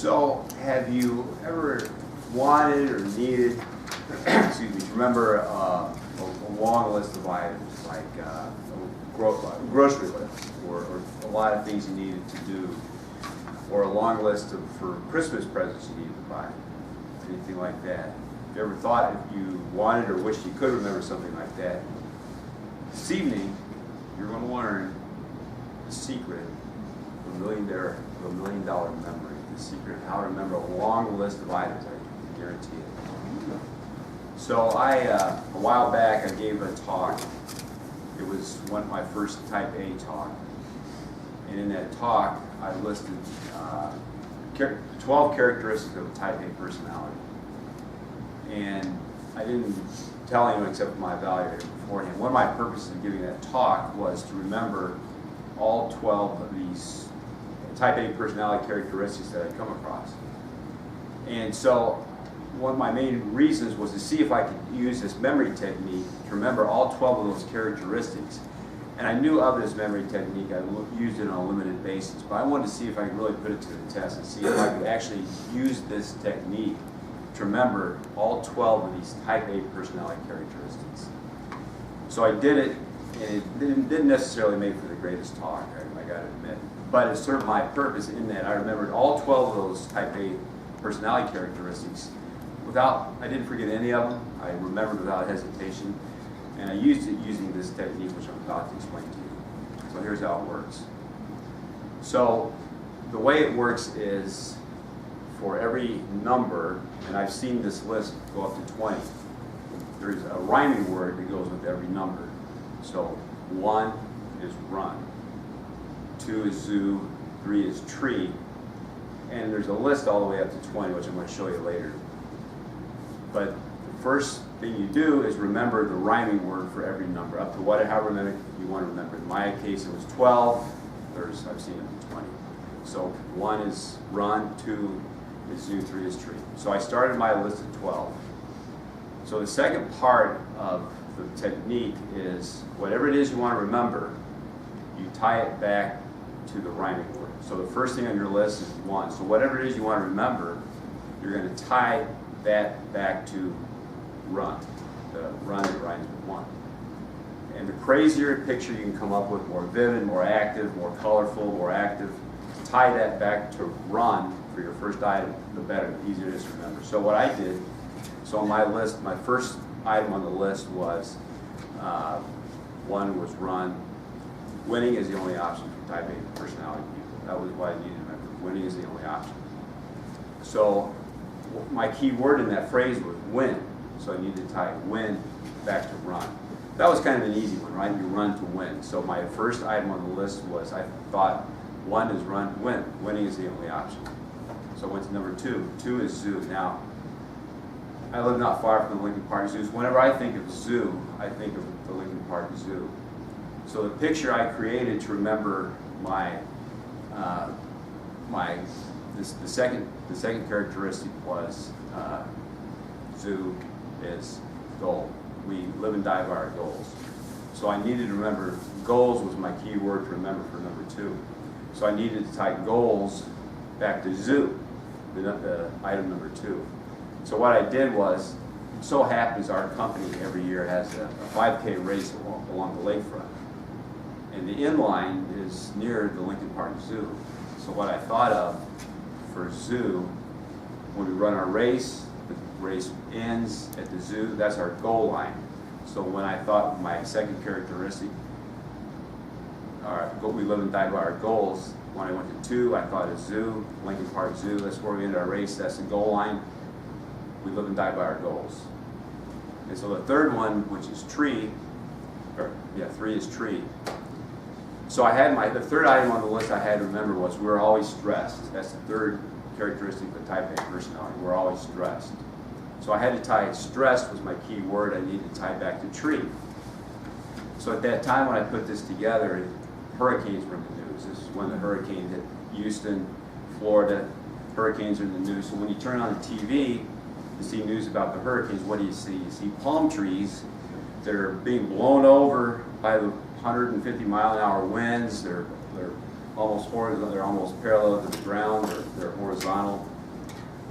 So, have you ever wanted or needed, excuse me, to remember a long list of items, like a grocery list, or a lot of things you needed to do, or a long list for Christmas presents you needed to buy, anything like that? Have you ever thought if you wanted or wished you could remember something like that? This evening, you're going to learn the secret of a $1 million memory. The secret of how to remember a long list of items, I guarantee it. So a while back, I gave a talk. It was my first Type A talk. And in that talk, I listed 12 characteristics of a Type A personality. And I didn't tell anyone except my evaluator beforehand. One of my purposes in giving that talk was to remember all 12 of these Type A personality characteristics that I'd come across. And so one of my main reasons was to see if I could use this memory technique to remember all 12 of those characteristics. And I knew of this memory technique. I used it on a limited basis, but I wanted to see if I could really put it to the test and see if I could actually use this technique to remember all 12 of these Type A personality characteristics. So I did it, and it didn't necessarily make for the greatest talk, I got to admit. But it served my purpose in that I remembered all 12 of those Type A personality characteristics I didn't forget any of them. I remembered without hesitation. And I used it using this technique, which I'm about to explain to you. So here's how it works. So the way it works is for every number, and I've seen this list go up to 20, there's a rhyming word that goes with every number. So 1 is run, 2 is zoo, 3 is tree, and there's a list all the way up to 20, which I'm going to show you later. But the first thing you do is remember the rhyming word for every number, up to however many you want to remember. In my case, it was 12. I've seen it to 20. So 1 is run, 2 is zoo, 3 is tree. So I started my list at 12. So the second part of the technique is whatever it is you want to remember, you tie it back to the rhyming word. So the first thing on your list is 1. So whatever it is you want to remember, you're going to tie that back to run. The run that rhymes with 1. And the crazier picture you can come up with, more vivid, more active, more colorful, more active, tie that back to run for your first item, the better, the easier it is to remember. So what I did, so on my list, my first item on the list was 1 was run. Winning is the only option for Type A personality people. That was what I needed to remember. Winning is the only option. So my key word in that phrase was win. So I needed to tie win back to run. That was kind of an easy one, right? You run to win. So my first item on the list was, I thought 1 is run, win. Winning is the only option. So I went to number 2. 2 is zoo. Now, I live not far from the Lincoln Park Zoo. Whenever I think of zoo, I think of the Lincoln Park Zoo. So the picture I created to remember the second characteristic was zoo is goal. We live and die by our goals. So I needed to remember goals was my key word to remember for number 2. So I needed to tie goals back to zoo, the item number 2. So what I did was, it so happens our company every year has a 5K race along the lakefront. And the inline is near the Lincoln Park Zoo. So what I thought of for zoo, when we run our race, the race ends at the zoo, that's our goal line. So when I thought my second characteristic, we live and die by our goals, when I went to 2, I thought of zoo, Lincoln Park Zoo, that's where we end our race, that's the goal line. We live and die by our goals. And so the third one, which is tree, 3 is tree. So I had the third item on the list I had to remember was we're always stressed. That's the third characteristic of the Type A personality. We're always stressed. So I had to tie stressed was my key word. I needed to tie back to tree. So at that time when I put this together, hurricanes were in the news. This is when the hurricane hit Houston, Florida. Hurricanes are in the news. So when you turn on the TV, you see news about the hurricanes. What do you see? You see palm trees that are being blown over by the 150-mile-an-hour winds. They're almost horizontal. They're almost parallel to the ground. They're horizontal.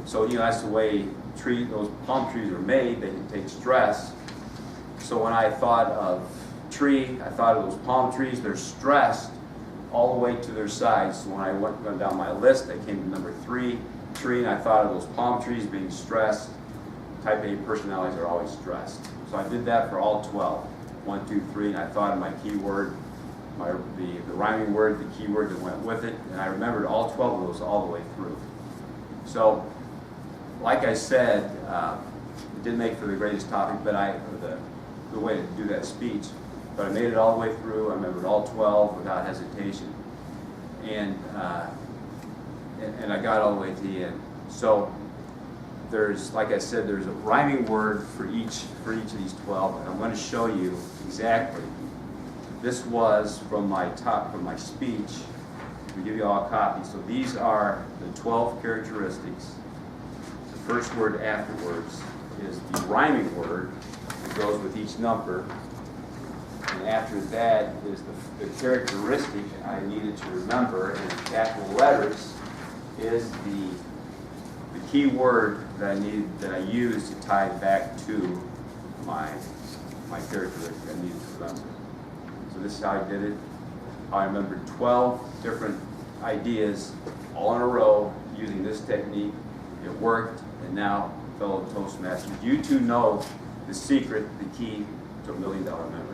So, you know, that's the way those palm trees are made. They can take stress. So when I thought of tree, I thought of those palm trees. They're stressed all the way to their sides. So when I went down my list, I came to number 3, tree, and I thought of those palm trees being stressed. Type A personalities are always stressed. So I did that for all 12. 1, 2, 3, and I thought of my keyword, the rhyming word, the keyword that went with it, and I remembered all 12 of those all the way through. So, like I said, it didn't make for the greatest topic, but the way to do that speech, but I made it all the way through. I remembered all 12 without hesitation, and I got all the way to the end. So there's, like I said, there's a rhyming word for each of these 12, and I'm going to show you exactly. This was from my speech. We give you all a copy. So these are the 12 characteristics. The first word afterwards is the rhyming word that goes with each number. And after that is the characteristic I needed to remember, and in capital letters is the key word that I used to tie it back to my characteristic I needed to remember. So this is how I did it. I remembered 12 different ideas all in a row using this technique. It worked, and now, fellow Toastmasters, you too know the secret, the key to $1 million memory.